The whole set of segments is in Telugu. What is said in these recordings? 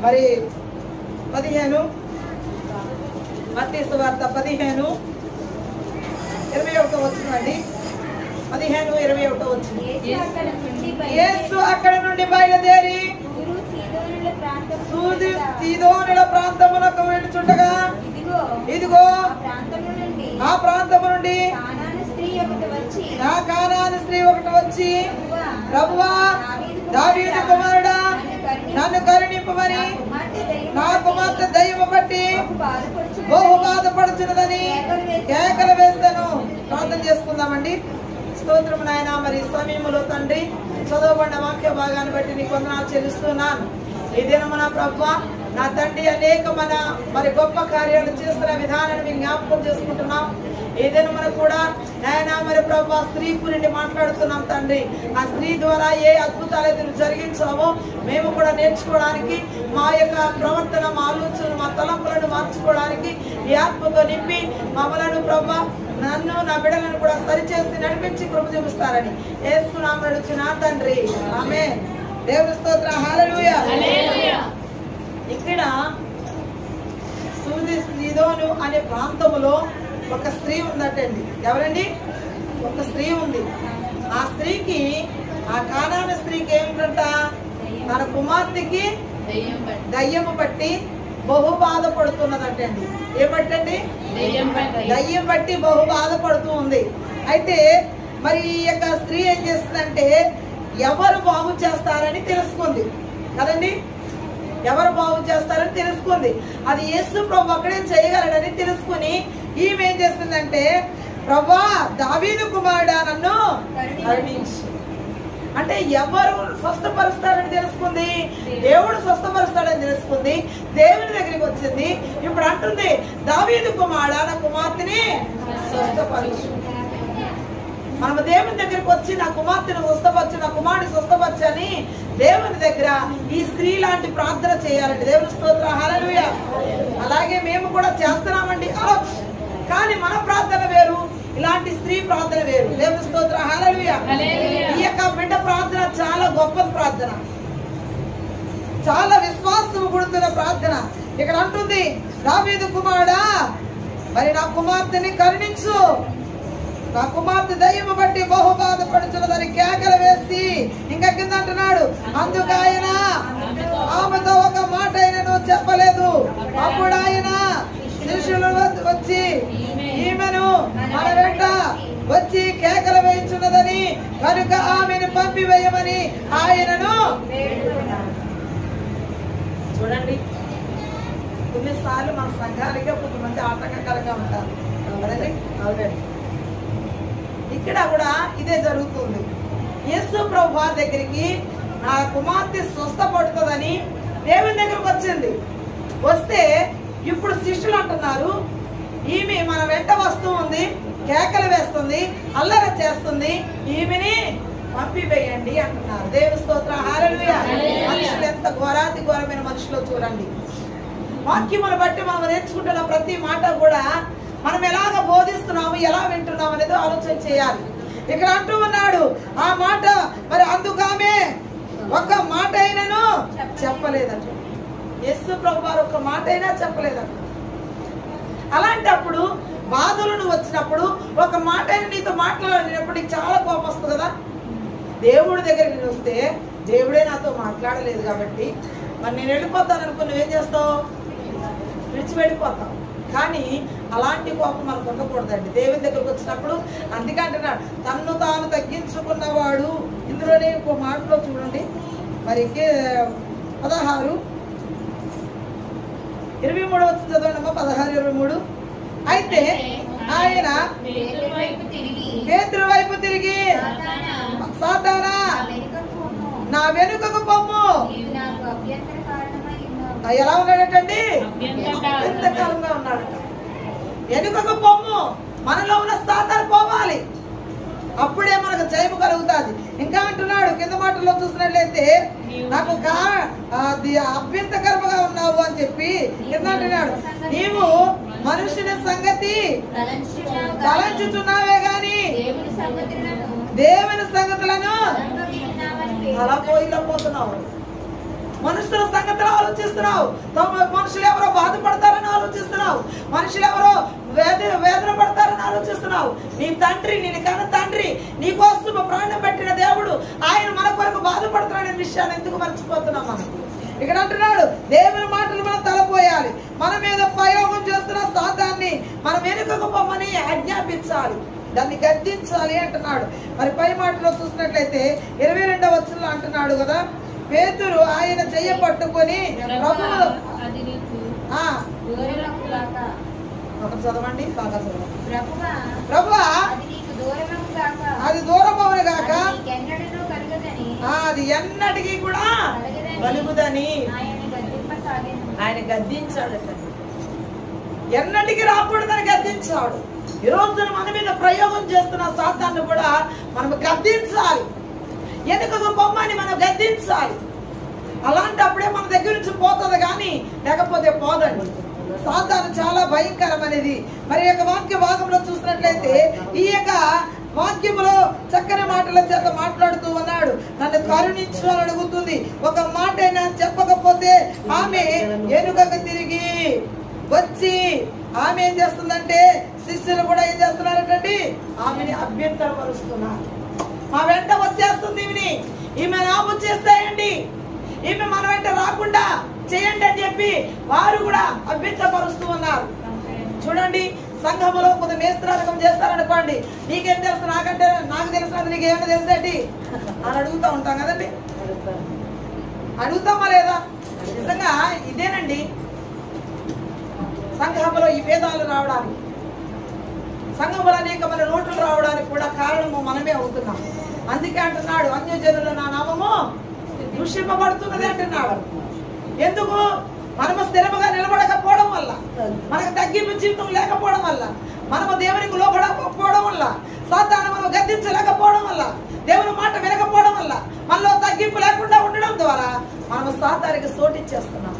మరి 15 మత్తయి సువార్త 15:21 వచ్చిందండి. 15:21 వచ్చింది. యేసు అక్కడ నుండి బయలుదేరి సీదోనుల ప్రాంతమునకు వెళ్ళుచుండగా ఇదిగో ఆ ప్రాంతము నుండి కానాను స్త్రీ ఒకటి వచ్చి, ప్రభువా, దావీదు కుమారుడా, నన్ను కరుణింపమని నా కుమార్తె దయ్యము బట్టి బహు బాధపడుచున్నదని కేకలు వేస్తాను. ప్రార్థన చేసుకుందామండి. స్తోత్రము నాయన. మరి సమయములో తండ్రి చదవబడిన వాక్య భాగాన్ని బట్టి నీకు వందనాలు చెల్లిస్తున్నాను. ఈ దినమున ప్రభువా, నా తండ్రి అనేకమైన మరి గొప్ప కార్యాలు చేస్తున్న విధానాన్ని మేము జ్ఞాపకం చేసుకుంటున్నాం. ఈ దినమున కూడా నాయన మరి ప్రభువా, స్త్రీ గురించి మాట్లాడుతున్నాం తండ్రి. ఆ స్త్రీ ద్వారా ఏ అద్భుతాలు అయితే జరిగించావో మేము కూడా నేర్చుకోవడానికి, మా యొక్క ప్రవర్తన, మా ఆలోచనలు, మా తలంపులను మార్చుకోవడానికి ఈ ఆత్మతో నింపి మమ్మలను ప్రభువా, నన్ను నా బిడ్డలను కూడా సరిచేసి నడిపించి కృప చూపిస్తారని యేసు నామమున అడుగుచున్నా తండ్రి, ఆమేన్. దేవుని స్తోత్రం. హల్లెలూయా. ఇక్కడ సీదోను అనే ప్రాంతములో ఒక స్త్రీ ఉందటండి. ఎవరండి? ఒక స్త్రీ ఉంది. ఆ స్త్రీకి, ఆ కానాను స్త్రీకి ఏమిటంట, తన కుమార్తెకి దయ్యము పట్టి బహు బాధపడుతున్నదంటండి. ఏమంటండి? దయ్యం బట్టి బహు బాధపడుతూ ఉంది. అయితే మరి ఈ యొక్క స్త్రీ ఏం చేస్తుందంటే, ఎవరు బాగు చేస్తారని తెలుసుకుంది కదండి. ఎవరు బాగు చేస్తారని తెలుసుకుంది. అది యేసు ప్రభు అక్కడేం చేయగలడని తెలుసుకుని ఈమె ఏం చేస్తుందంటే, ప్రభువా, దావీదు కుమారుడా, నన్ను కరుణించు. అంటే ఎవరు స్వస్థపరుస్తారని తెలుసుకుంది, దేవుడు స్వస్థపరుస్తాడని తెలుసుకుంది. దేవుని దగ్గరికి వచ్చింది. ఇప్పుడు అంటుంది, దావీదు కుమారుడా, నా కుమార్తెని స్వస్థపరచు. మనము దేవుని దగ్గరికి వచ్చి నా కుమార్తెను స్వస్థపరచు, నా కుమారుని స్వస్థపరచని దేవుని దగ్గర ఈ స్త్రీ లాంటి ప్రార్థన చేయాలండి. దేవుని స్తోత్రం. హల్లెలూయా. అలాగే మేము కూడా చేస్తున్నామండి. కానీ మన ప్రార్థన వేరు, ఇలాంటి స్త్రీ ప్రార్థన వేరు. దేవుని స్తోత్రం. హల్లెలూయా. ఈ యొక్క బిడ్డ ప్రార్థన చాలా గొప్ప ప్రార్థన, చాలా విశ్వాసం కూడుతున్న ప్రార్థన. ఇక్కడ అంటుంది, దావీదు కుమారుడా, మరి నా కుమార్తెని కరుణించు, నా కుమార్తె దయ్యము బట్టి బహు బాధపడుతున్నదని కేకలు వేసి ఇంకా కింద అంటున్నాడు, అందుకు ఆయన ఆమెతో ఒక మాట అయినను చెప్పలేదు. అప్పుడు ఆయన శిష్యులు వచ్చి ఈమెను మన వెంట వచ్చి కేకలు వేయించున్నదని కనుక ఆమెను పంపివేయమని ఆయనను. చూడండి, కొన్నిసార్లు మన సంఘాలుగా కొంతమంది ఆటంకకరంగా ఉంటారు కదండి. అవునండి, ఇక్కడ కూడా ఇదే జరుగుతుంది. యేసు ప్రభు వారి దగ్గరికి నా కుమార్తె స్వస్థపడుతుందని దేవుని దగ్గరకు వచ్చింది. వస్తే ఇప్పుడు శిష్యులు అంటున్నారు, ఈమె మన వెంట వస్తూ ఉంది, కేకలు వేస్తుంది, అల్లరి చేస్తుంది, ఈమెని పంపివేయండి అంటున్నారు. దేవుని స్తోత్రం. హల్లెలూయా. మనుషులు ఎంత ఘోరాతి ఘోరమైన మనుషులు చూడండి. వాక్యమును బట్టి మనం నేర్చుకుంటున్న ప్రతి మాట కూడా మనం ఎలాగ బోధిస్తున్నాము, ఎలా వింటున్నాము అనేది ఆలోచన చేయాలి. ఇక్కడ అంటూ ఉన్నాడు ఆ మాట, మరి అందుకామె ఒక్క మాట అయినను చెప్పలేదంట. యేసు ప్రభు వారు ఒక్క మాట అయినా చెప్పలేదంట. అలాంటప్పుడు బాధలను వచ్చినప్పుడు ఒక మాట అయినా నీతో మాట్లాడినప్పుడు నీకు చాలా కోపం వస్తుంది కదా. దేవుడి దగ్గరికి నేను వస్తే దేవుడే నాతో మాట్లాడలేదు కాబట్టి మరి నేను వెళ్ళిపోతాను అనుకో, నువ్వేం చేస్తావు? విడిచి వెళ్ళిపోతావు. కానీ అలాంటి కోపం మనకు ఉండకూడదండి దేవుని దగ్గరకు వచ్చినప్పుడు. అందుకే అంటున్నాడు, తన్ను తాను తగ్గించుకున్నవాడు. ఇందులోనే ఇంకో మాటలో చూడండి, మరి 16:23 వచ్చి చదవండి. 16:23. అయితే ఆయన పేతురు వైపు తిరిగి, సాతానా, నా వెనుకకు పొమ్ము. ఎలా ఉన్నాడటండి? అభ్యంతరకరంగా ఉన్నాడట. వెనుకకు పొమ్ము. మనలో ఉన్న సాతాను పోవాలి, అప్పుడే మనకు జయము కలుగుతుంది. ఇంకా అంటున్నాడు కింద మాటల్లో చూసినట్లయితే, నాకు అభ్యంతరకరంగా ఉన్నావు అని చెప్పి కింద అంటున్నాడు, నీవు మనుషుల సంగతి తలంచుచున్నావే గాని దేవుని సంగతులను అలా పోయిపోతున్నావు. మనుషుల సంగతులు ఆలోచిస్తున్నావు. మనుషులు ఎవరో బాధపడతారని ఆలోచిస్తున్నావు. మనుషులు ఎవరో వేదన పడతారని ఆలోచిస్తున్నావు. నీ తండ్రి, నేను కన్న తండ్రి, నీ కోసం ప్రాణం పెట్టిన దేవుడు, ఆయన మన కొరకు బాధపడుతున్నాడనే విషయాన్ని ఎందుకు మర్చిపోతున్నాం మనం? ఇక్కడ అంటున్నాడు, దేవుని మాటలు మనం తలపోయాలి. మన మీద ప్రయోగం చేస్తున్న సాతాన్ని మనం వెనుకకు పొమ్మని ఆజ్ఞాపించాలి, దాన్ని గద్దించాలి అంటున్నాడు. మరి పై మాటలో చూసినట్లయితే 22వ వచనంలో అంటున్నాడు కదా, పేతురు ఆయన చెయ్య పట్టుకొని ఒకటి చదవండి, బాగా చదవండి. ప్రభువా అది దూరం అవును గాక, అది ఎన్నటికీ కూడా కలుగుదని ఆయన గద్దించాడు. ఎన్నటికీ రాకూడదని గద్దించాడు. ఈ రోజు మన మీద ప్రయోగం చేస్తున్న సాతాన్ని కూడా మనం గద్దించాలి. ఎందుకు బొమ్మని మనం గద్దించాలి. అలాంటప్పుడే మన దగ్గర నుంచి పోతుంది, కానీ లేకపోతే పోదండి. సాతాను చాలా భయంకరమైనది. మరి యొక్క వాక్య భాగంలో చూసినట్లయితే ఈ యొక్క వాక్యములో చక్కని మాటల చేత మాట్లాడుతూ ఉన్నాడు. నన్ను కరుణించు అని అడుగుతుంది. ఒక మాట అయినా చెప్పకపోతే ఆమె వెనుకకు తిరిగి వచ్చి ఆమె ఏం చేస్తుందంటే, శిష్యులు కూడా ఏం చేస్తున్నారంటండి, ఆమెని అభ్యంతరపరుస్తున్నారు. మా వెంట వచ్చేస్తుంది ఈమె నాపు చేస్తాయండి, ఈమె మన వెంట రాకుండా చేయండి అని చెప్పి వారు కూడా అభ్యంతరపరుస్తూ ఉన్నారు. చూడండి, సంఘములో కొంత మేస్త్రాలకం చేస్తారనుకోండి, నీకేం తెలుసు, నాకంటే నాకు తెలుసు, నీకేమైనా తెలుసేటి అని అడుగుతూ ఉంటాం కదండి. అడుగుతామా లేదా? నిజంగా ఇదేనండి సంఘములో ఈ భేదాలు రావడానికి, సంఘములో అనేకమైన నోట్లు రావడానికి కూడా కారణము మనమే అవుతున్నాం. అందుకే అంటున్నాడు, అన్యజనుల నా నామము దూషింపబడుతున్నది అంటున్నాడు. ఎందుకు? మనము స్థిరముగా నిలబడకపోవడం వల్ల, మనకు తగ్గింపు జీవితం లేకపోవడం వల్ల, మనము దేవునికి లోపడకపోవడం వల్ల, సాతాను మనం గద్దించలేకపోవడం వల్ల, దేవుని మాట వినకపోవడం వల్ల, మనలో తగ్గింపు లేకుండా ఉండడం ద్వారా మనము సాతానికి సోటిచ్చేస్తున్నాం.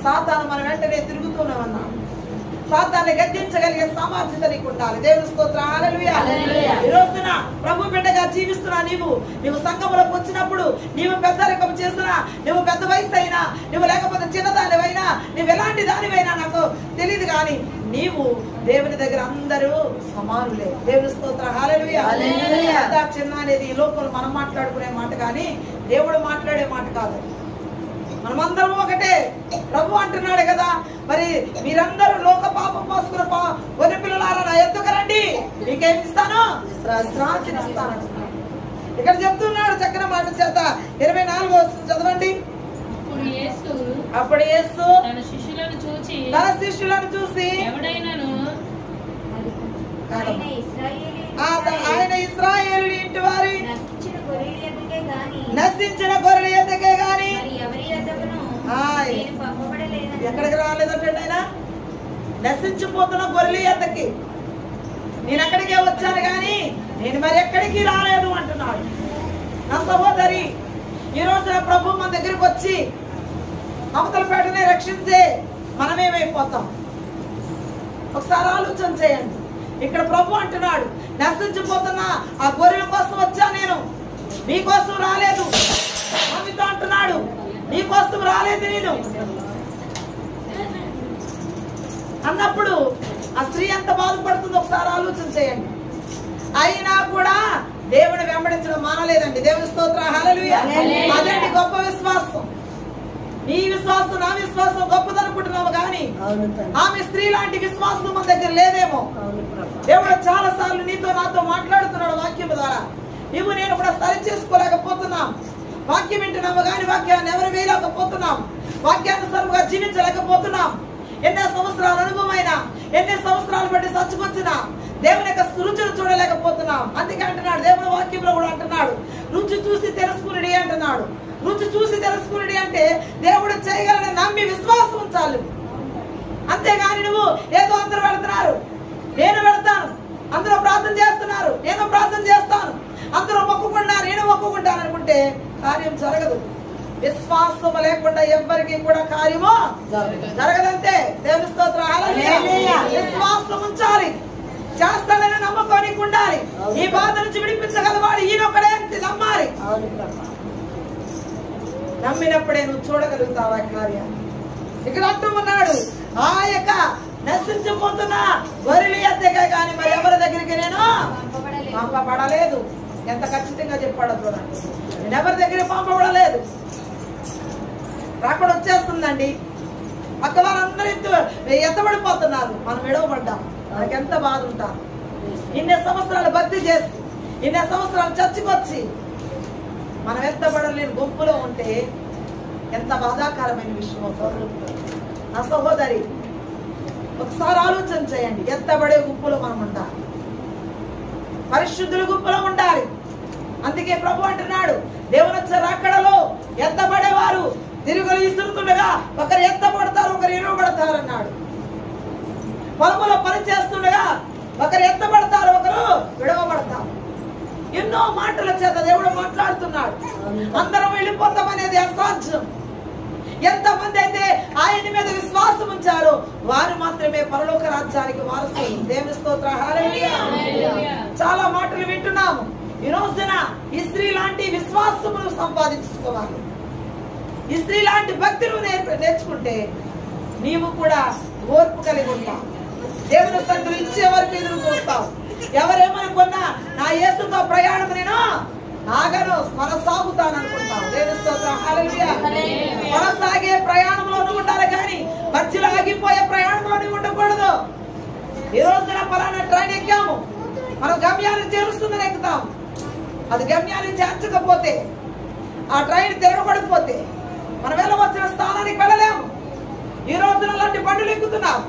సాతాను మన వెంటనే తిరుగుతున్నామన్నా. సాతాన్ని గద్దించగలిగే సామర్థ్యత నీకు ఉండాలి. దేవుని స్తోత్రం, హల్లెలూయా. ఈ రోజున ప్రభు బిడ్డగా జీవిస్తున్నా నీవు సంఘములోకి వచ్చినప్పుడు, నీవు పెద్దరికం చేస్తున్నా, నువ్వు పెద్ద వయసు అయినా, నువ్వు లేకపోతే చిన్నదానివైనా, నువ్వు ఎలాంటి దానివైనా నాకు తెలియదు, కానీ నీవు దేవుని దగ్గర అందరూ సమానులే. దేవుని స్తోత్రం, హల్లెలూయా. చిన్న అనేది ఈ లోకంలో మనం మాట్లాడుకునే మాట, కానీ దేవుడు మాట్లాడే మాట కాదు. మనమందరం ఒకటే. ప్రభు అంటున్నాడు కదా, మరి మీరందరూ లోక పాపం మోసుకున్న గొర్రె పిల్లలారా నా యొద్దకు రండి, మీకేమి ఇస్తాను? విశ్రాంతిని ఇస్తాను. ఇక్కడ చెప్తున్నాడు చక్కని మాట చేత. 24వ వచనం చదవండి. అప్పుడు యేసు తన శిష్యులను చూసి ఆయన ఇశ్రాయేలు ఇంటి వారి నశించిన గొర్రెల యొద్దకే గాని ఎక్కడికి రాలేదంటే, ఆయన నశించిపోతున్న గొర్రెల యొద్దకి నేను ఎక్కడికే వచ్చాను, కానీ నేను మరి ఎక్కడికి రాలేదు అంటున్నాడు. నా సహోదరి, ఈ రోజున ప్రభు మన దగ్గరికి వచ్చి అవతల పేటనే రక్షించే మనమేమైపోతాం? ఒకసారి ఆలోచన చేయండి. ఇక్కడ ప్రభు అంటున్నాడు, నశించిపోతున్న ఆ గొర్రెల కోసం వచ్చా, నేను మీకోసం రాలేదు. ఆమెతో అంటున్నాడు, నీకోసం రాలేదు నేను అన్నప్పుడు ఆ స్త్రీ ఎంత బాధపడుతుందో ఒకసారి ఆలోచన చేయండి. అయినా కూడా దేవుని వెంబడించడం మానలేదండి. దేవుని స్తోత్రం, హల్లెలూయా. అదండి గొప్ప విశ్వాసం. నీ విశ్వాసం, నా విశ్వాసం గొప్పదనుకుంటున్నాము, కానీ ఆమె స్త్రీ లాంటి విశ్వాసం మన దగ్గర లేదేమో. దేవుడు చాలా సార్లు నీతో నాతో మాట్లాడుతున్నాడు వాక్యం ద్వారా. నువ్వు నేను కూడా సరి చేసుకోలేకపోతున్నాం. వాక్యం వింటున్నాము, కానీ వాక్యాన్ని ఎవరు వేయలేకపోతున్నాం. వాక్యానుసారంగా జీవించలేకపోతున్నాం. ఎన్నో సంవత్సరాల అనుభవమైనా, ఎన్నో సంవత్సరాలు బట్టి సచ్చుకొచ్చినా దేవుని యొక్క రుచిని చూడలేకపోతున్నాం. అందుకే అంటున్నాడు, దేవుని వాక్యంలో కూడా అంటున్నాడు, రుచి చూసి తెలుసుకుని అంటున్నాడు. రుచి చూసి తెలుసుకుని అంటే దేవుడు చేయగలని నమ్మి విశ్వాసం ఉంచాలి. అంతేగాని నువ్వు ఏదో అందరూ వెళుతున్నారు, నేను వెళతాను, అందరూ ప్రార్థన చేస్తున్నారు, నేను ప్రార్థన చేస్తాను, అందరూ మొక్కుకున్నా నేను మొక్కుకుంటాను అనుకుంటే కార్యం జరగదు. విశ్వాసం లేకుండా ఎవ్వరికి కూడా కార్యము జరగదంతే. దేవుని స్తోత్రం, హల్లెలూయా. విశ్వాసం ఉంచాలి, చేస్తాడని నమ్మకానికి ఉండాలి. ఈ బాధ నుంచి విడిపించగలవాడు ఈయనొక్కడే నమ్మాలి. నమ్మినప్పుడే నువ్వు చూడగలుగుతావా కార్యాన్ని. ఇక్కడ అంటున్నాడు, ఆ యొక్క నశించిపోతున్నా గొర్రెల ఎద్దగా కానీ మరి ఎవరి దగ్గరికి నేను పంపబడలేదు. ఎంత ఖచ్చితంగా చెప్పాడో చూడండి. నేను ఎవరి దగ్గర పంపబడలేదు. రాకడ వచ్చేస్తుందండి. పక్క వారందరూ ఎత్తబడిపోతున్నారు, మనం విడవబడ్డాం. మనకెంత బాధ ఉంటారు. ఇన్ని సంవత్సరాలు భక్తి చేసి, ఇన్ని సంవత్సరాలు చర్చకొచ్చి మనం ఎత్తబడలేని గుంపులో ఉంటే ఎంత బాధాకరమైన విషయం అవుతుంది. నా సహోదరి, ఒకసారి ఆలోచన చేయండి. ఎత్తబడే గుంపులో మనం ఉండాలి, పరిశుద్ధుల గుంపులో ఉండాలి. అందుకే ప్రభు అంటున్నాడు, దేవుని వచ్చే రాకడలో ఎత్తబడేవారు తిరుగులు ఇస్తుండగా ఒకరు ఎత్తబడతారు, ఒకరు ఇరువబడతారు అన్నాడు. పొలంలో పని చేస్తుండగా ఒకరు ఎత్తబడతారు, ఒకరు విడవబడతారు. ఎన్నో మాటల చేత దేవుడు మాట్లాడుతున్నాడు. అందరం వెళ్ళిపోతామనేది అసాధ్యం. ఎంతమంది అయితే ఆయన మీద విశ్వాసం ఉంచారో వారు మాత్రమే పరలోక రాజ్యానికి వారసులు. దేవుని స్తోత్రం, హల్లెలూయా. చాలా మాటలు వింటున్నాము. ఈ రోజున ఈ స్త్రీ లాంటి విశ్వాసమును సంపాదించుకోవాలి. ఈ స్త్రీ లాంటి భక్తులు నేర్చుకుంటే నీవు కూడా ఓర్పు కలిగి ఉంటావు. దేవుని సందులు ఇచ్చే వరకు ఎదురు చూస్తావు. ఎవరేమనుకున్నా నా యేసుతో ప్రయాణం నేను ఆగను, కొనసాగుతాను అనుకుంటావు. దేవుని స్తోత్రం, హల్లెలూయా. కొనసాగే ప్రయాణంలో ఉండాలి కానీ మధ్యలో ఆగిపోయే ప్రయాణంలో ఉండకూడదు. ఈ రోజున పలానా ట్రైన్ ఎక్కాము, మనం గమ్యాన్ని చేరుస్తుందని ఎక్కుతాం. అది గమ్యాన్ని చేర్చకపోతే, ఆ ట్రైన్ తిరగబడిపోతే మనం వెళ్ళవలసిన స్థానానికి వెళ్ళలేము. ఈ రోజున అలాంటి బండులు ఎక్కుతున్నారు,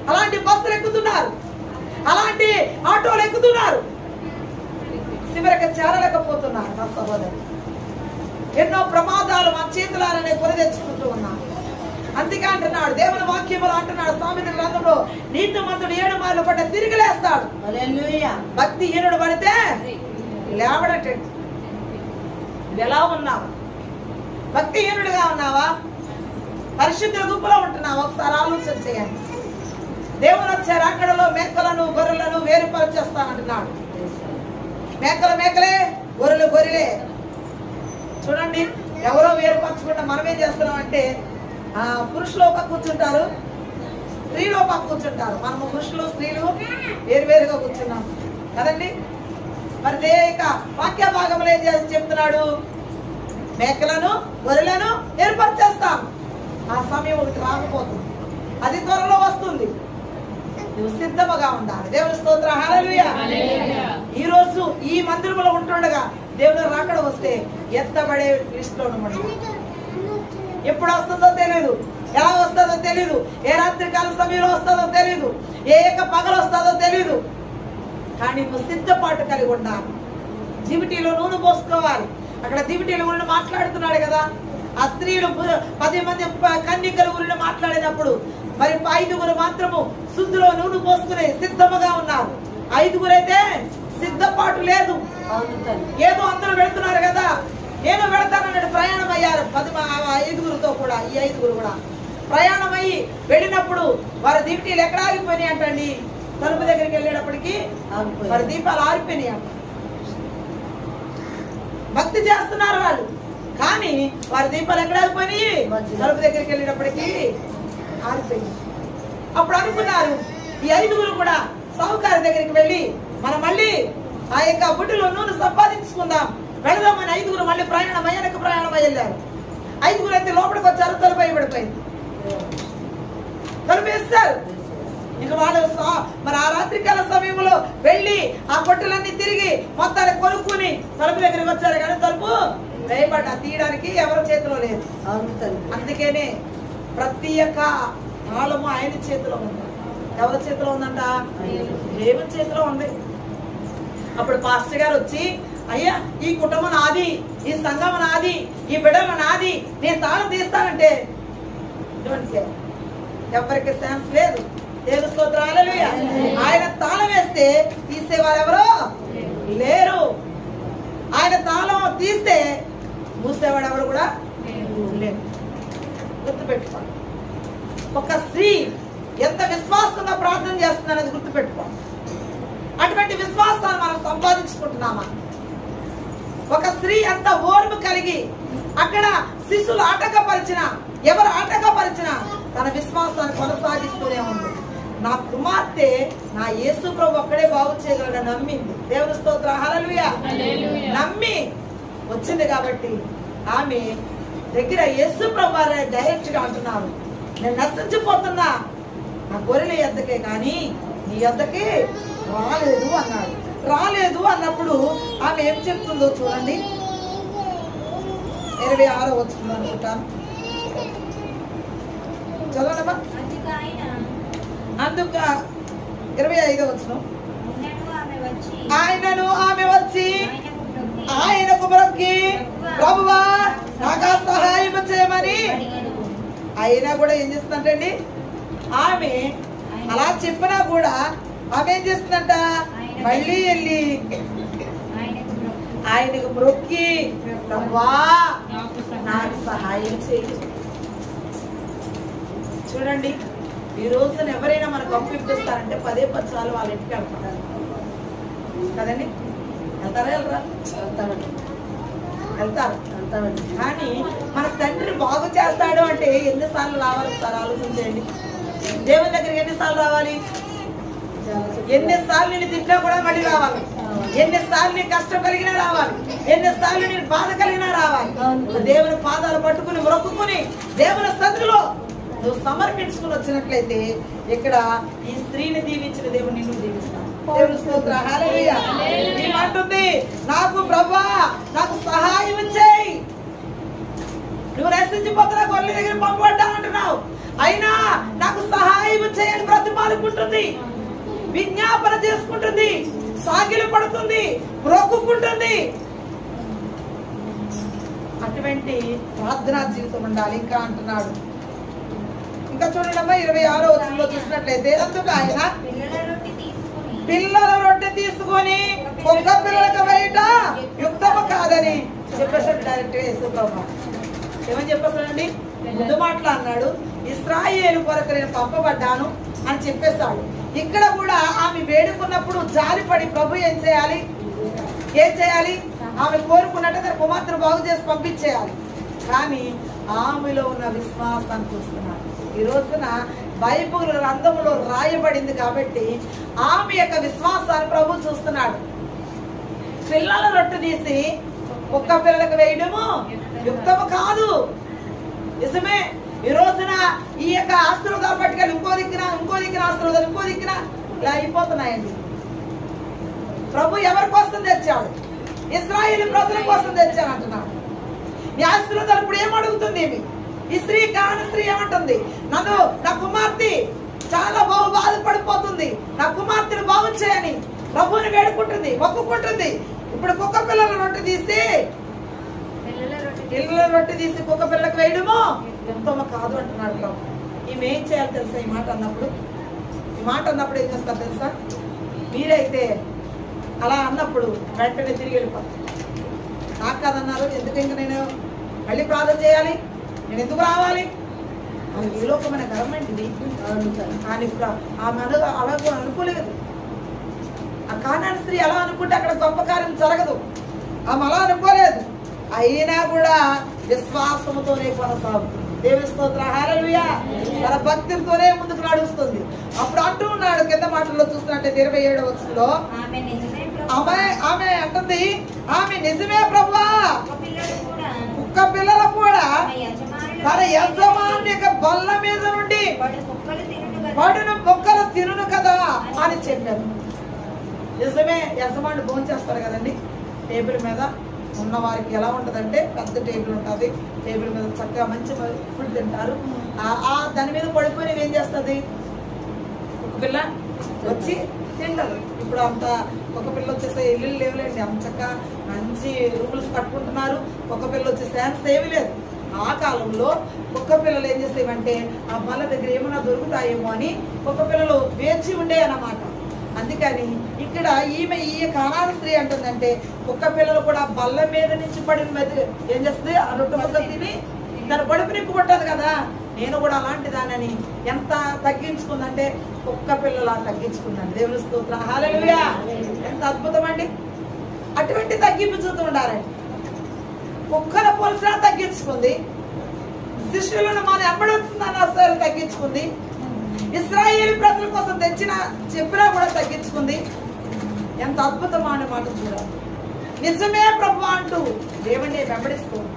అలాంటి బస్సులు ఎక్కుతున్నారు, అలాంటి ఆటోలు ఎక్కుతున్నారు, చివరికి చేరలేకపోతున్నారు. నా సహోదరు, ఎన్నో ప్రమాదాలు మా చేతులారనే కొని తెచ్చుకుంటూ ఉన్నారు. అందుకే అంటున్నాడు దేవుని వాక్యములు అంటున్నాడు సామెతల గ్రంథంలో, నీతిమంతుడు 7 మార్లు పడ్డ తిరిగి లేస్తాడు. హల్లెలూయా. భక్తి హీనుడు పడితే లేవడటండి. ఎలా ఉన్నావు? భక్తి హీనుడుగా ఉన్నావా? పరిశుద్ధ గుంపులో ఉంటున్నావా? ఒకసారి ఆలోచన చేయండి. దేవుని వచ్చే రాకడలో మేకలను గొర్రెలను వేరుపరిచేస్తానంటున్నాడు. మేకలు మేకలే, గొర్రెలు గొర్రెలే. చూడండి, ఎవరో వేరుపరచకుండా మనం ఏం చేస్తున్నాం అంటే, పురుషులు ఒక కూర్చుంటారు, స్త్రీలు ఒక కూర్చుంటారు. మనము పురుషులు స్త్రీలు వేరువేరుగా కూర్చున్నాం కదండి. మరి దేక వాక్య భాగంలో ఏం చేసి చెప్తున్నాడు? మేకలను గొర్రెలను ఏర్పరిచేస్తాం. ఆ సమయం ఒకటి రాకపోతుంది, అది త్వరలో వస్తుంది. నువ్వు సిద్ధముగా ఉండాలి. దేవుని స్తోత్రం, హల్లెలూయా. ఈ రోజు ఈ మందిరంలో ఉంటుండగా దేవుని రాకడ వస్తే ఎత్తబడే లిస్టులో ఉండమండి. ఎప్పుడు వస్తుందో తెలియదు, ఎలా వస్తుందో తెలియదు, ఏ రాత్రికాల సమయంలో వస్తుందో తెలియదు, ఏ పగలు వస్తుందో తెలియదు. కానీ నువ్వు సిద్ధపాటు కలిగి ఉండాలి. దివిటీలో నూనె పోసుకోవాలి. అక్కడ దివిటీల గురించి మాట్లాడుతున్నాడు కదా. ఆ స్త్రీలు 10 మంది కన్యకల గురించి మాట్లాడినప్పుడు మరి 5గురు మాత్రము శుద్ధిలో నూనె పోసుకునే సిద్ధముగా ఉన్నారు. 5గురు అయితే సిద్ధపాటు లేదు. ఏదో అందరూ వెళుతున్నారు కదా, నేను వెళతానన్నాడు. ప్రయాణం అయ్యారు 5గురితో కూడా. ఈ 5గురు కూడా ప్రయాణం అయ్యి వెళ్ళినప్పుడు వారి దీపాలు ఎక్కడ ఆగిపోయినాయి అంటండి. తలుపు దగ్గరికి వెళ్ళేటప్పటికి వారి దీపాలు ఆరిపోయినాయి అంట. భక్తి చేస్తున్నారు వాళ్ళు, కానీ వారి దీపాలు ఎక్కడ ఆగిపోయినాయి? తలుపు దగ్గరికి వెళ్ళేటప్పటికి ఆరిపోయింది. అప్పుడు అనుకున్నారు ఈ 5గురు కూడా సావుకారి దగ్గరికి వెళ్ళి మనం మళ్ళీ ఆ యొక్క బుడ్డిలో నూనె సంపాదించుకుందాం, వెళదామని 5గురు మళ్ళీ ప్రయాణం అయ్యాక ప్రయాణం అయ్యారు. 5గురు అయితే లోపలికి వచ్చారు, తలుపు పడిపోయింది. తలుపు వేస్తారు. ఇక వాళ్ళు మరి ఆ రాత్రికాల సమయంలో వెళ్ళి ఆ పొట్టలన్నీ తిరిగి మొత్తాన్ని కొనుక్కుని తలుపు దగ్గరికి వచ్చారు, కానీ తలుపు వేయబడ్డా తీయడానికి ఎవరి చేతిలో లేదు. అందుకనే ప్రతి ఒక్క తాళము ఆయన చేతిలో ఉంది. ఎవరి చేతిలో ఉందంట? దేవుని చేతిలో ఉంది. అప్పుడు పాస్టర్ గారు వచ్చి, అయ్యా ఈ కుటుంబం నాది, ఈ సంఘం నాది, ఈ బిడ్డలు నాది, నేను తాళం తీస్తానంటే ఎవరికి ఛాన్స్ లేదు. దేవుని స్తోత్రం, హల్లెలూయా. ఆయన తాళం వేస్తే తీసేవారు ఎవరు లేరు. ఆయన తాళం తీస్తే మూసేవాడు ఎవరు కూడా లేరు. గుర్తుపెట్టుకోండి. ఒక స్త్రీ ఎంత విశ్వాసంగా ప్రార్థన చేస్తుందనేది గుర్తుపెట్టుకోండి. అటువంటి విశ్వాసాన్ని మనం సంపాదించుకుంటున్నామా? ఒక స్త్రీ ఎంత ఓర్పు కలిగి అక్కడ శిష్యులు ఆటంకపరిచిన, ఎవరు ఆటంకపరిచిన తన విశ్వాసాన్ని కొనసాగిస్తూనే ఉంది. నా కుమార్తె నా యేసు ప్రభు ఒక్కడే బాగు చేయగలడని నమ్మింది. దేవుని స్తోత్రం, హల్లెలూయా. నమ్మి వచ్చింది కాబట్టి ఆమె దగ్గర యేసు ప్రభు డైరెక్ట్ గా అంటున్నారు, నేను నశించిపోతున్నా, నా గొర్రెల యొద్దకే కానీ నీ యొద్దకి రాలేదు అన్నాడు. రాలేదు అన్నప్పుడు ఆమె ఏం చెప్తుందో చూడండి. 26 వచనం అనుకుంటాను, చదవనమ్మా. అందుక 25 వచనం, ఆయనను ఆమె వచ్చి ఆయనకు మొక్కి ప్రభువా నాకు సహాయం చేయమని. అయినా కూడా ఏం చేస్తుందంటండి, ఆమె అలా చెప్పినా కూడా ఆమె ఏం చేస్తుందంట, మళ్ళీ వెళ్ళి ఆయనకు మొక్కి ప్రభువా నాకు సహాయం చేయి. చూడండి, ఈ రోజున ఎవరైనా మనకు అప్పు ఇప్పిస్తారంటే 10 సార్లు వాళ్ళ ఇంటికి వెళ్తారు కదండి. వెళ్తారా వెళ్ళరా? వెళ్తామండి. కానీ మన తండ్రి బాగు చేస్తాడు అంటే ఎన్నిసార్లు రావాలి సార్ ఆలోచించండి. దేవుని దగ్గరికి ఎన్నిసార్లు రావాలి? ఎన్నిసార్లు నేను తిట్టినా కూడా మళ్ళీ రావాలి, ఎన్నిసార్లు నీ కష్టం కలిగినా రావాలి, ఎన్నిసార్లు నేను బాధ కలిగినా రావాలి. దేవుని పాదాలు పట్టుకుని మొక్కుకుని దేవుని సన్నిధిలో నువ్వు సమర్పించుకుని వచ్చినట్లయితే ఇక్కడ ఈ స్త్రీని దీవించిన దేవుడు నిన్ను దీవిస్తాను. దేవుని స్తోత్రం, హల్లెలూయా. ఏమంటుంది, నాకు ప్రభువా నాకు సహాయం చేయి. నువ్వు నశించిపోతున్నా, గొర్రెల దగ్గర పంపబడ్డా అంటున్నావు, అయినా నాకు సహాయం చేయని బ్రతిమాలుకుంటుంది, విజ్ఞాపన చేసుకుంటుంది, సాగిలు పడుతుంది, మొక్కుకుంటుంది. అటువంటి ప్రార్థనా జీవితం ఉండాలి. ఇంకా అంటున్నాడు, ఇంకా చూడండి అమ్మా 26వ వచనంలో చూసినట్లయితే, అందుకు ఆయన పిల్లల రొట్టె తీసుకొని ఒక్క పిల్లలకు బయట యుక్తము కాదని చెప్పేసాడు డైరెక్ట్ గా యేసు ప్రభు. ఏమని చెప్పేసాడండి, ముందు మాటలు అన్నాడు, ఇశ్రాయేలు కొరకు నేను పంపబడ్డాను అని చెప్పేస్తాడు. ఇక్కడ కూడా ఆమె వేడుకున్నప్పుడు జాలిపడి ప్రభు ఏం చేయాలి, ఆమె కోరుకున్నట్టు తన కుమార్తెను బాగు చేసి పంపించేయాలి. కానీ ఆమెలో ఉన్న విశ్వాసాన్ని చూస్తున్నాడు. ఈ రోజున బైబిల్ గ్రంథంలో రాయబడింది కాబట్టి ఆమె యొక్క విశ్వాసాన్ని ప్రభు చూస్తున్నాడు. పిల్లల రొట్టె తీసి ఒక్క పిల్లలకు వేయడము యుక్తము కాదు. నిజమే, ఈ రోజున ఈ యొక్క ఆశీర్వాదాలు పట్టుకెళ్ళి ఇంకో దిక్కున ఆశీర్వాదాలు ఇంకో దిక్కున ఇలా అయిపోతున్నాయండి. ప్రభు ఎవరి కోసం తెచ్చాడు? ఇశ్రాయేలు ప్రజల కోసం తెచ్చాను అంటున్నాడు. ఈ ఆశీర్వాదాలు ఇప్పుడు ఏమడుగుతుంది? ఈ స్త్రీ, కాని స్త్రీ ఏమంటుంది, నన్ను నా కుమార్తె చాలా బాధపడిపోతుంది, నా కుమార్తెను బాగు చేయని ప్రభువుని వేడుకుంటుంది, మొక్కుకుంటుంది. ఇప్పుడు కుక్క పిల్లల రొట్టె తీసి కుక్క పిల్లలకు వేయడము ఉత్తమ కాదు అంటున్నాడు ప్రభు. ఈమె ఏం చేయాలి తెలుసా? ఈ మాట అన్నప్పుడు ఏం చేస్తారు తెలుసా? మీరైతే అలా అన్నప్పుడు వెంటనే తిరిగి వెళ్ళిపోతారు. నాకు కాదన్నారు, ఎందుకు ఇంకా నేను మళ్ళీ ప్రార్థన చేయాలి, నేను ఎందుకు రావాలి అని ఈ లోకమైన గవర్నమెంట్ ఇది. కానీ ఇప్పుడు ఆమె అలాగూ అనుకోలేదు. ఆ కానాని స్త్రీ అలా అనుకుంటే అక్కడ గొప్ప కార్యం జరగదు. ఆమె అలా అనుకోలేదు. అయినా కూడా విశ్వాసంతోనే కొనసాగుతుంది. దేవుని స్తోత్రం, హల్లెలూయా. తన భక్తితోనే ముందుకు నడుస్తుంది. అప్పుడు అంటూ ఉన్నాడు, కింద మాటల్లో చూస్తున్నట్టే 27వ వచనంలో ఆమె అంటుంది, ఆమె నిజమే ప్రభువా, కుక్క పిల్లలు కూడా తన యజమాని యొక్క బల్ల మీద నుండి పడును బొక్కలు తినును కదా అని చెప్పారు. నిజమే, యజమాని భోంచేస్తారు కదండి. టేబుల్ మీద ఉన్న వారికి ఎలా ఉంటదంటే పెద్ద టేబుల్ ఉంటుంది, టేబుల్ మీద చక్కగా మంచి ఫుడ్ తింటారు. దాని మీద పడిపోయి ఏం చేస్తుంది? ఒక పిల్ల వచ్చి తింటారు. ఇప్పుడు అంత ఒక పిల్ల వచ్చేస్తే ఇల్లు లేవులేండి, అంత చక్కగా మంచి రూములు కట్టుకుంటున్నారు. ఒక పిల్ల వచ్చే ఛాన్స్ ఏమీ లేదు. ఆ కాలంలో కుక్క పిల్లలు ఏం చేసేవంటే ఆ బల్ల దగ్గర ఏమైనా దొరుకుతాయేమో అని కుక్క పిల్లలు వేచి ఉండే అన్నమాట. అందుకని ఇక్కడ ఈ కానాని స్త్రీ అంటుందంటే కుక్క పిల్లలు కూడా బల్ల మీద నుంచి పడిన ఏం చేస్తుంది, ఆ రొట్టె ముక్క తిని తన పొడుపు నిప్పుకుంటుంది కదా. నేను కూడా అలాంటి దానని ఎంత తగ్గించుకుందంటే కుక్క పిల్లలు తగ్గించుకుందండి. దేవుని స్తోత్రం, హల్లెలూయా. ఎంత అద్భుతం అండి. అటువంటి తగ్గింపు చూస్తూ ఉండాలండి. కుక్కల పోల్సినా తగ్గించుకుంది, శిష్యులను మన ఎంబడుతుందన్న సరే తగ్గించుకుంది, ఇశ్రాయేలు ప్రజల కోసం చెప్పినా కూడా తగ్గించుకుంది. ఎంత అద్భుతమైన మాట చూడాలి. నిజమే ప్రభు అంటూ దేవుణ్ణి వెంబడిస్తుంది.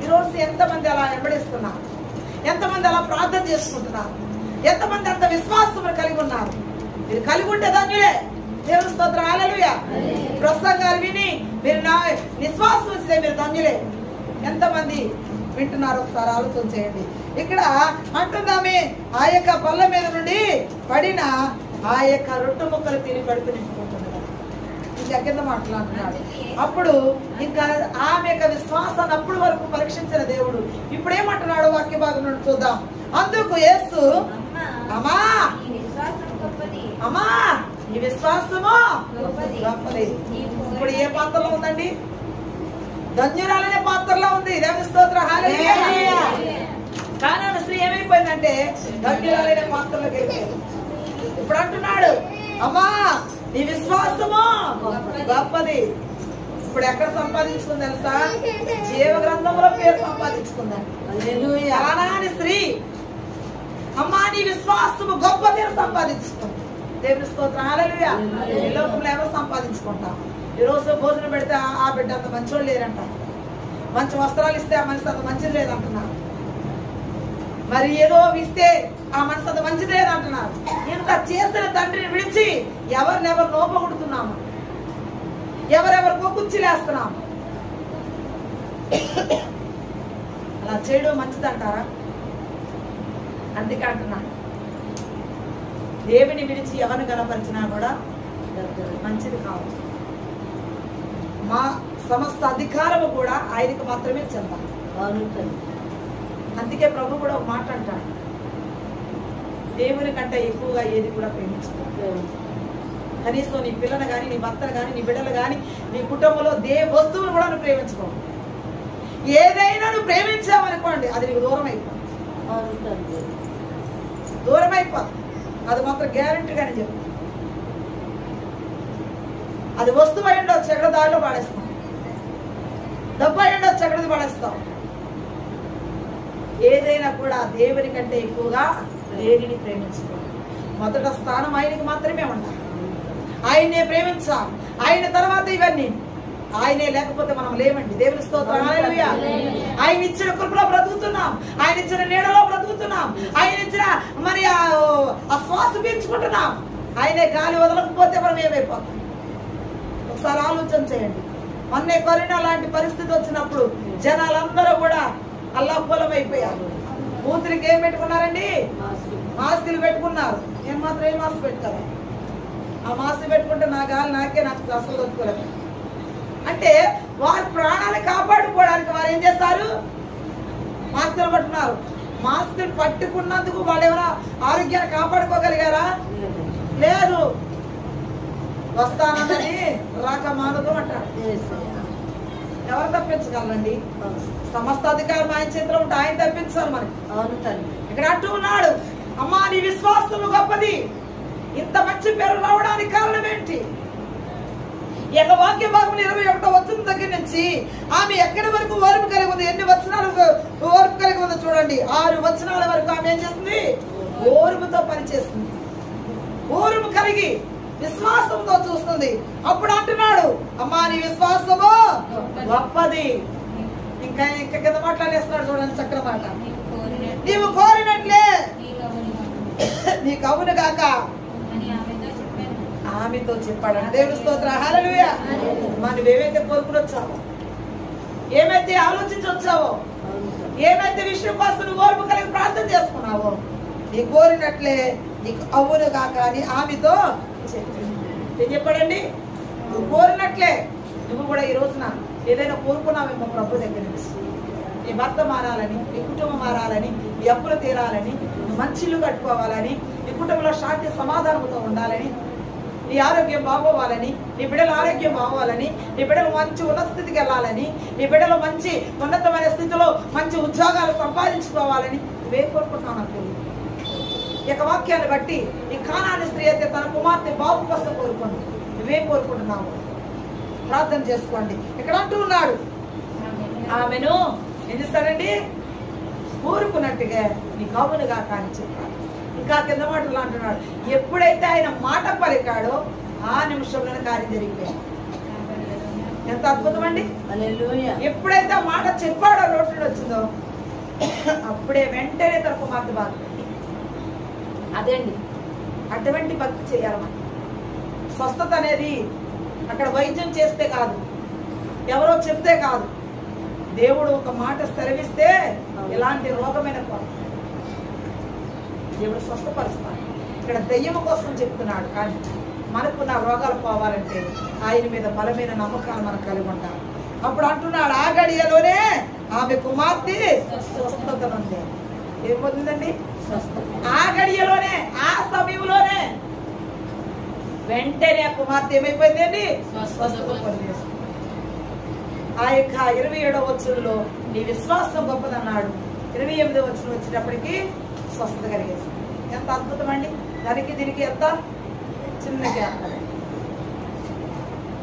ఈరోజు ఎంతమంది అలా వెంబడిస్తున్నారు, ఎంతమంది అలా ప్రార్థన చేసుకుంటున్నారు, ఎంతమంది అంత విశ్వాసం కలిగి ఉన్నారు. మీరు కలిగి ఉంటే ధన్యులే. దేవుని స్తోత్రం, హల్లెలూయా. ప్రసంగాలు విని మీరు నా విశ్వాసం వచ్చితే మీరు ధన్యులే. ఎంతమంది వింటున్నారు ఒకసారి ఆలోచన చేయండి. ఇక్కడ అంటున్నామే, ఆ యొక్క పళ్ళ మీద నుండి పడిన ఆ యొక్క రొట్టె ముక్కలు తిని కడుపు నింపుకుంటున్నారు. ఇంకా కింద మాట్లాడుతున్నాడు. అప్పుడు ఇంకా ఆమె యొక్క విశ్వాసాన్ని అప్పుడు వరకు పరీక్షించిన దేవుడు ఇప్పుడు ఏమంటున్నాడు వాక్య భాగం నుండి చూద్దాం. అందుకు యేసు, అమ్మా అమ్మా ఈ విశ్వాసము గొప్పది. ఇప్పుడు ఏ పాత్రలో ఉందండి? ధన్యురాలనే పాత్రలో ఉంది. దేవుని స్తోత్రం, హల్లెలూయా. కానాను స్త్రీ ఏమైపోయిందంటే ధన్యురాలనే పాత్రలోకి వెళ్ళిపోయింది. ఇప్పుడు అంటున్నాడు, అమ్మా నీ విశ్వాసము గొప్పది. ఇప్పుడు ఎక్కడ సంపాదించుకుంది తెలుసా? జీవ గ్రంథంలో పేరు సంపాదించుకుందండి. కానాను స్త్రీ అమ్మా నీ విశ్వాసము గొప్పది అని సంపాదించుకుంది. దేవుని స్తోత్రం, హల్లెలూయా. ఈ లోకంలో ఎవరు సంపాదించుకుంటాం? ఈరోజు భోజనం పెడితే ఆ బిడ్డ అంత మంచోళ్ళు లేరంట, మంచి వస్త్రాలు ఇస్తే ఆ మనిషి అంత మంచిది లేదంటున్నారు, మరి ఏదో ఇస్తే ఆ మనిషి అంత మంచిది లేదంటున్నారు. ఇంత చేసిన తండ్రిని విడిచి ఎవరినెవరు నోపగొడుతున్నాము, ఎవరెవరికో కుర్చీలేస్తున్నాము. అలా చేయడం మంచిదంటారా? అందుకే అంటున్నాను, దేవుని విడిచి ఎవరిని గణపరిచినా కూడా మంచిది కావచ్చు. మా సమస్త అధికారము కూడా ఆయనకు మాత్రమే చెందాలి. అందుకే ప్రభు కూడా ఒక మాట అంటాడు, దేవుని కంటే ఎక్కువగా ఏది కూడా ప్రేమించుకో. కనీసం నీ పిల్లని కానీ, నీ భర్తను కానీ, నీ బిడ్డలు కానీ, నీ కుటుంబంలో వస్తువులు కూడా నువ్వు ప్రేమించుకో. ఏదైనా నువ్వు ప్రేమించావనుకోండి అది నీకు దూరం అయిపోతుంది, దూరం అయిపోతుంది. అది మాత్రం గ్యారెంటీగానే చెప్పు. అది వస్తువు అయి ఉండొచ్చు, ఎక్కడ దారిలో పాడేస్తాం. డబ్బు అయి ఉండొచ్చు, ఎక్కడికి పడేస్తాం. ఏదైనా కూడా దేవుని కంటే ఎక్కువగా దేనిని ప్రేమించుకోవాలి. మొదట స్థానం ఆయనకి మాత్రమే ఉండాలి. ఆయన్నే ప్రేమించాలి. ఆయన తర్వాత ఇవన్నీ. ఆయనే లేకపోతే మనం లేమండి. దేవుని స్తోత్రం, హల్లెలూయా. ఆయన ఇచ్చిన కృపలో బ్రతుకుతున్నాం, ఆయన ఇచ్చిన నీడలో బ్రతుకుతున్నాం, ఆయన ఇచ్చిన మరి ఆ శ్వాస పీల్చుకుంటున్నాం. ఆయనే గాలి వదలకపోతే మనం ఏమైపోతాం? ఒకసారి ఆలోచన చేయండి. మొన్నే కరోనా లాంటి పరిస్థితి వచ్చినప్పుడు జనాలందరూ కూడా అల్లాపులం అయిపోయారు. కూతురికి ఏం పెట్టుకున్నారండి? మాస్కులు పెట్టుకున్నారు. నేను మాత్రం ఏ మాస్క్ పెట్టుకోవాలి? ఆ మాస్క్ పెట్టుకుంటే నా గాలి నాకు అసలు దొరుకుకోలేదు. అంటే వారి ప్రాణాలు కాపాడుకోవడానికి వారు ఏం చేస్తారు? మాస్కులు పట్టుకున్నారు. మాస్కులు పట్టుకున్నందుకు వాళ్ళు ఏమైనా ఆరోగ్యాన్ని కాపాడుకోగలిగారా? లేదు. వస్తానన్నది రాక మానదు అంటాడు. ఎవరు తప్పించగలరండి? సమస్త అధికారం ఆయన చేతిలో ఉంటే ఆయన తప్పించాలి మరి. ఇక్కడ అంటూ ఉన్నాడు, అమ్మా నీ విశ్వాసము గొప్పది. ఇంత మంచి పేరు రావడానికి కారణం ఏంటి? ఇక వాక్య భాగం 21వ వచనం దగ్గర నుంచి ఆమె ఎక్కడి వరకు ఓర్పు కలిగి ఉంది? ఎన్ని వచనాలు ఓర్పు కలిగి ఉందో చూడండి. 6 వచనాల వరకు ఆమె ఏం చేస్తుంది? ఓర్పుతో పనిచేస్తుంది. ఓర్పు కలిగి విశ్వాసంతో చూస్తుంది. అప్పుడు అంటున్నాడు, అమ్మా నీ విశ్వాసము గొప్పది. ఇంకా కింద మాట్లాడేస్తున్నాడు చూడండి, చక్కర మాట. నీవు కోరినట్లే నీకు అవును గాక ఆమెతో చెప్పాడు. దేవుని స్తోత్రం, హల్లెలూయా. మనం ఏమైతే కోరుకుని వచ్చావో, ఏమైతే ఆలోచించి వచ్చావో, ఏమైతే విషయం కోసం నువ్వు ఓర్పు కలిగి ప్రార్థన చేసుకున్నావో, నీ కోరినట్లే నీకు అవును గాక అని ఆమెతో ఏం చెప్పాడండి? నువ్వు కోరినట్లే. నువ్వు కూడా ఈ రోజున ఏదైనా కోరుకున్నావేమో ప్రభు దగ్గర నుంచి, నీ భర్త మారాలని, నీ కుటుంబం మారాలని, నీ అప్పులు తీరాలని, నువ్వు మంచి ఇల్లు కట్టుకోవాలని, నీ కుటుంబంలో శాంతి సమాధానంతో ఉండాలని, నీ ఆరోగ్యం బాగోవాలని, నీ బిడ్డల ఆరోగ్యం బాగోవాలని, నీ బిడ్డలు మంచి ఉన్నత స్థితికి వెళ్ళాలని, నీ బిడ్డలు మంచి ఉన్నతమైన స్థితిలో మంచి ఉద్యోగాలు సంపాదించుకోవాలని నువ్వేం కోరుకుంటున్నావు నాకు తెలియదు. ఇక వాక్యాన్ని బట్టి ఈ కానాని స్త్రీ అయితే తన కుమార్తె బాబు కోసం కోరుకోండి. నువ్వేం కోరుకుంటున్నావు? ప్రార్థన చేసుకోండి. ఇక్కడ అంటూ ఉన్నాడు, ఆమెను ఏం చేస్తాడండి? ఊరుకున్నట్టుగా నీ కవునుగా కానీ చెప్పాడు. ఇంకా కింద మాటలు అంటున్నాడు, ఎప్పుడైతే ఆయన మాట పలికాడో ఆ నిమిషంలోనే కార్యం జరిగిపోయింది. ఎంత అద్భుతం అండి! ఎప్పుడైతే ఆ మాట చెప్పాడో రోడ్డు వచ్చిందో అప్పుడే వెంటనే తన కుమార్తె బాధపడింది. అదేండి, అటువంటి భక్తి చేయాలి మనం. స్వస్థత అనేది అక్కడ వైద్యం చేస్తే కాదు, ఎవరో చెప్తే కాదు, దేవుడు ఒక మాట సెలవిస్తే ఎలాంటి రోగమైన దేవుడు స్వస్థపరుస్తాడు. ఇక్కడ దెయ్యం కోసం చెప్తున్నాడు, కానీ మనకున్న రోగాలు పోవాలంటే ఆయన మీద బలమైన నమ్మకాలు మనకు కలిగి ఉంటాం. అప్పుడు అంటున్నాడు, ఆ గడియలోనే ఆమె కుమార్తె స్వస్థత ఉంది. ఏం పొందిందండి? ఆ గడియలోనే, ఆ సమయంలోనే వెంటనే ఆ కుమార్తె ఏమైపోయిందండి? స్వస్థత పొందేస్తుంది. ఆ యొక్క 27వ వచనంలో నీ విశ్వాసం గొప్పదన్నాడు. 28వ వచనం వచ్చేటప్పటికి స్వస్థత కలిగేస్తుంది. ఎంత అద్భుతం అండి! దానికి దీనికి ఎంత చిన్న గ్యాప్,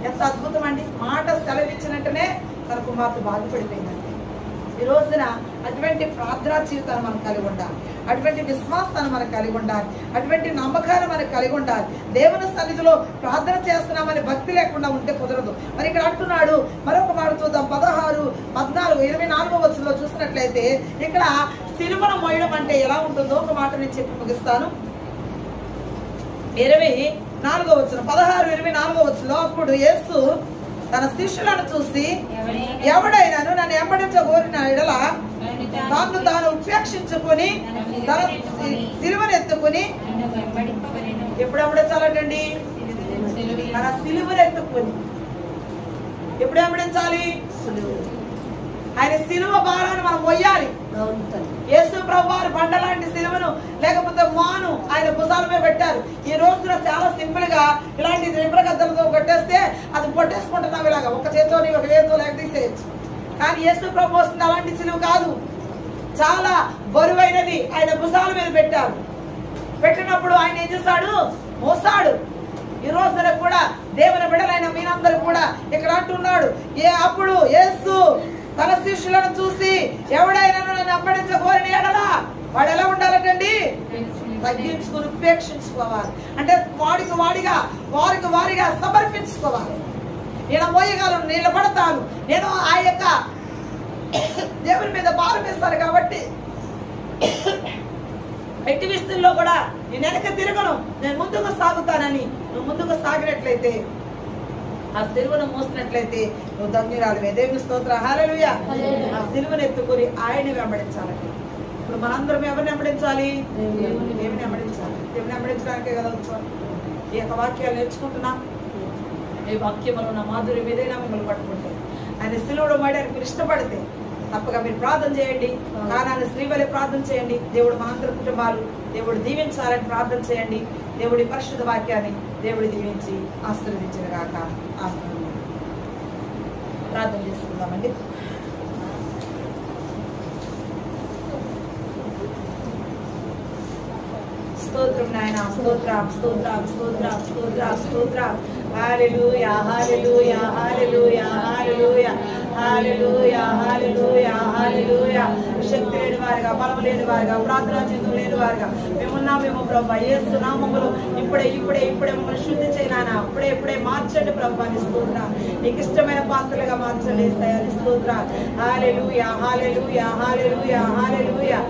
ఎంత అద్భుతం అండి! మాట సెలవిచ్చినట్టునే తన కుమార్తె బాధపడిపోయిందండి. ఈ రోజున అటువంటి ప్రార్థనా జీవితాన్ని మనం కలిగి ఉండాలి, అటువంటి విశ్వాసాన్ని మనం కలిగి ఉండాలి, అటువంటి నమ్మకాన్ని మనకు కలిగి ఉండాలి. దేవుని సన్నిధిలో ప్రార్థన చేస్తున్నామని భక్తి లేకుండా ఉంటే కుదరదు. మరి ఇక్కడ అంటున్నాడు, మరొక మాట చూద్దాం. 16, 14, 24వ వచనంలో చూసినట్లయితే ఇక్కడ సిలువను మోయడం అంటే ఎలా ఉంటుందో ఒక మాట నేను చెప్పి ముగిస్తాను. 24వ వచనం, 16, 24వ వచనంలో అప్పుడు యేసు తన శిష్యులను చూసి, ఎవడైనాను నన్ను వెంబడించగోరిన ఎడల తాను తాను ఉపేక్షించుకుని తన సిలువను ఎత్తుకుని, ఎప్పుడు వెంబడించాలంటండి? తన సిలువను ఎత్తుకుని. ఎప్పుడు వెంబడించాలి? ఆయన సిలువ భారాన్ని మనం మొయ్యాలి. యేసు ప్రభువారు బండ లాంటి సిలువను లేకపోతే మాను ఆయన భుజాల మీద పెట్టారు. ఈ రోజున చాలా సింపుల్ గా ఇలాంటి రిబ్రగద్దలతో కొట్టేస్తే అది పొట్టేసుకుంటున్నాం, ఇలాగా ఒక చేతితోని ఒక వేతో లేక తీసేయచ్చు. కానీ యేసు ప్రభు వస్తుంది అలాంటి సిలువ కాదు, చాలా బరువైనది ఆయన భుజాల మీద పెట్టారు. పెట్టినప్పుడు ఆయన ఏం చేశాడు? మోసాడు. ఈ రోజున కూడా దేవుని బిడ్డలైన మీరందరూ కూడా ఇక్కడ అంటున్నాడు, అప్పుడు యేసు తన శిష్యులను చూసి, ఎవడైనా నన్ను వెంబడించగోరిన ఎడల వాడు ఎలా ఉండాలంటండి? తగ్గించుకుని ఉపేక్షించుకోవాలి. అంటే వారికి వారిగా సమర్పించుకోవాలి. నేను మోయగలను, నిలబడతాను, నేను ఆ యొక్క దేవుని మీద భారం వేస్తాను కాబట్టి ఎట్టి విస్తుల్లో కూడా నేను వెనక తిరగను, నేను ముందుకు సాగుతానని నువ్వు ముందుకు సాగినట్లయితే, ఆ సిలువను మోసినట్లయితే నువ్వు ధన్యురాలివే. దేవుని స్తోత్రం, హల్లెలూయా. ఆ సిలువను ఎత్తుకొని ఆయన్ని వెంబడించాలండి. ఇప్పుడు మనందరం ఎవరిని వెంబడించాలి? దేవుని వెంబడించాలి. దేవుని వెంబడించడానికే కదా వచ్చాం. ఈ యొక్క వాక్యాలు నేర్చుకుంటున్నాం. ఈ వాక్యములో ఉన్న మాధుర్యం ఏదైనా మిమ్మల్ని పట్టుకుంటే, ఆయన సిలువలో మోయడానికి మీరు ఇష్టపడితే తప్పగా మీరు ప్రార్థన చేయండి. కానాని స్త్రీ వలె ప్రార్థన చేయండి. దేవుడు మా అందరి కుటుంబాలు దేవుడు దీవించాలని ప్రార్థన చేయండి. దేవుడి పరిశుద్ధ వాక్యాన్ని దేవుడు దీవించి ఆశీర్వదించిన గాక. ప్రార్థన చేసుకుందామండి. స్తోత్రం నాయన, స్తోత్రం స్తోత్రం స్తోత్రం స్తోత్రం స్తోత్రం. హల్లెలూయా హల్లెలూయా హల్లెలూయా హల్లెలూయా హల్లెలూయా హల్లెలూయా హల్లెలూయా. శక్తి లేని వారుగా, బలం లేని వారుగా, ప్రార్థనా జీవితం లేని వారుగా మేమున్నామేమో ప్రభువా. యేసు నామములో ఇప్పుడే మమ్మల్ని శుద్ధి చేయనానా. ఇప్పుడే మార్చండి ప్రభువా. నీ స్తోత్రం. నీకు ఇష్టమైన పాత్రలుగా మార్చండి నీ స్తోత్రం. హల్లెలూయా హల్లెలూయా హల్లెలూయా హల్లెలూయా.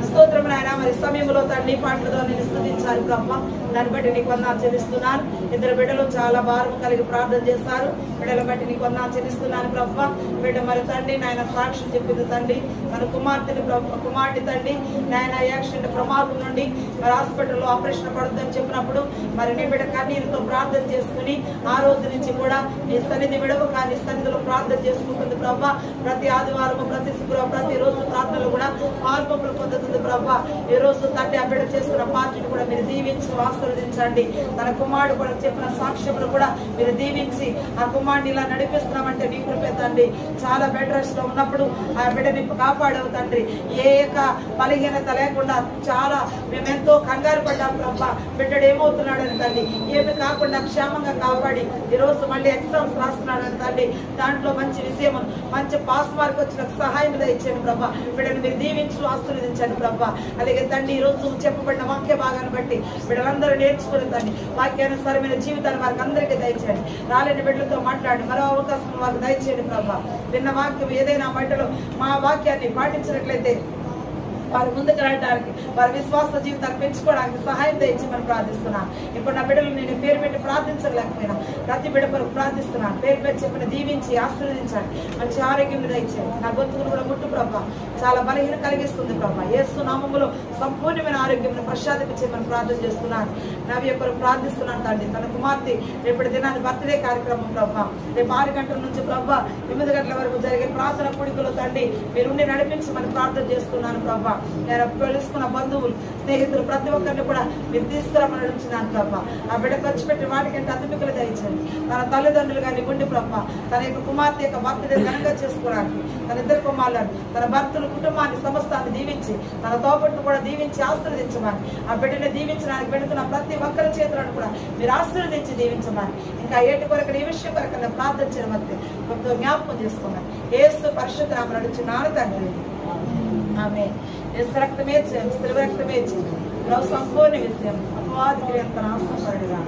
స్తోత్రం నాయన. మరి సమయంలో తండ్రి పాటలతో నేను స్తుతించాలి ప్రభా. దాన్ని బట్టి నీకు వందనాలు చెల్లిస్తున్నాను. ఇద్దరు బిడ్డలు చాలా భారం కలిగి ప్రార్థన చేస్తారు. బిడ్డలు బట్టి నీకు వందనాలు చెల్లిస్తున్నాను ప్రభా. బిడ్డ మరి తండ్రి నాయన సాక్ష్యం చెప్పింది తండ్రి, మన కుమార్తె తండ్రి నాయన యాక్సిడెంట్ ప్రమాదం నుండి మరి హాస్పిటల్లో ఆపరేషన్ పడుతుందని చెప్పినప్పుడు మరి నీ బిడ్డ కన్నీరుతో ప్రార్థన చేసుకుని ఆ రోజు నుంచి కూడా నీ సన్నిధి విడవు కానీ సన్నిధిలో ప్రార్థన చేసుకుంటుంది ప్రభా. ప్రతి ఆదివారం, ప్రతి శుక్రవారం, ప్రతి రోజు ప్రార్థనలు కూడా మార్పులు పొందుతుంది ప్రభా. ఈ రోజు తండ్రి ఆ బిడ్డ చేస్తున్న పార్టీని కూడా మీరు దీవించి ఆశీర్వదించండి. తన కుమారుడు కూడా చెప్పిన సాక్ష్యములు కూడా మీరు దీవించి ఆ కుమారుని ఇలా నడిపిస్తున్నామంటే నీ కృపే తండ్రి. చాలా బెడ్ రెస్ట్ లో ఉన్నప్పుడు ఆ బిడ్డని కాపాడవు తండ్రి. ఏ యొక్క బలహీనత లేకుండా చాలా మేమెంతో కంగారు పడ్డాం ప్రభా. బిడ్డడు ఏమవుతున్నాడని తండ్రి, ఏమి కాకుండా క్షేమంగా కాపాడి ఈ రోజు మళ్ళీ ఎగ్జామ్స్ రాస్తున్నాడని తండ్రి. దాంట్లో మంచి విజయం, మంచి పాస్ మార్క్ వచ్చిన సహాయం ఇచ్చాను ప్రభా. బిడ్డను మీరు దీవించు ఆశీర్వదించండి ప్రభా. అలాగే తండ్రి ఈ రోజు చెప్పబడిన వాక్య భాగాన్ని బట్టి బిడ్డలందరూ నేర్చుకుని తండ్రి వాక్యానుసారమైన జీవితాన్ని వారికి అందరికీ దయచేయండి. రాలేని బిడ్డలతో మాట్లాడి మరో అవకాశం వారికి దయచేయండి ప్రభా. విన్న వాక్యం ఏదైనా మధ్యలో మా వాక్యాన్ని పాటించినట్లయితే వారి ముందుకు రావడానికి, వారి విశ్వాస జీవితాన్ని పెంచుకోవడానికి సహాయం దయచేయమని ప్రార్థిస్తున్నాను. ఇప్పుడు నా బిడ్డలు నేను పేరు పెట్టి ప్రార్థించలేకపోయినా ప్రతి బిడ్డ కొరకు ప్రార్థిస్తున్నాను. పేరు పెట్టి చెప్పిన దీవించి ఆశీర్వదించండి. మంచి ఆరోగ్యం దయచేయండి. నా గొంతుకును కూడా ముట్టు ప్రభా. చాలా బలహీన కలిగిస్తుంది ప్రభా. యేసు నామములో సంపూర్ణమైన ఆరోగ్యం ప్రసాదించమని ప్రార్థన చేస్తున్నాను. నవి కొరకు ప్రార్థిస్తున్నాను తండ్రి. తన కుమార్తె రేపటి దినాన్ని బర్త్డే కార్యక్రమం ప్రభా. రేపు 6 గంటల నుంచి ప్రభా 9 గంటల వరకు జరిగే ప్రార్థన కూడికలో తండ్రి మీరుండి నడిపించమని ప్రార్థన చేస్తున్నాను ప్రభా. నేను తెలుసుకున్న బంధువులు, స్నేహితులు ప్రతి ఒక్కరిని కూడా మీరు తీసుకురమ్మని అడుగుతున్నాను ప్రభా. ఆ బిడ్డ ఖర్చు పెట్టి వాటికంటే అతిమికలు దయచండి. తన తల్లిదండ్రులు కానీ గుండి ప్రభా తన యొక్క కుమార్తె యొక్క బర్త్డే ఘనంగా చేసుకోవడానికి తన 2 కుమారులను, తన భర్తలు, కుటుంబాన్ని, సమస్తాన్ని దీవించి తన తోపట్టును కూడా దీవించి ఆశీర్వదించమని, ఆ బిడ్డని దీవించడానికి పెడుతున్న ప్రతి ఒక్కరి చేతులను కూడా మీరు ఆశీర్వదించి దీవించమని, ఇంకా ఏటి కొరకు ఈ విషయం కొరకు ప్రార్థన చేయమని కొంత జ్ఞాపకం చేసుకున్నాను. యేసు పరిశుద్ధ నామమున అడుగుచున్నాను తండ్రి. ఆమేన్. యేసు రక్తమే జయం, శిలువ రక్తమే జయం. సంపూర్ణ విజయం. అపవాదికి ఎంత నాశనం పడగా.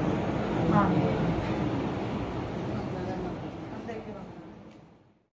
ఆమేన్.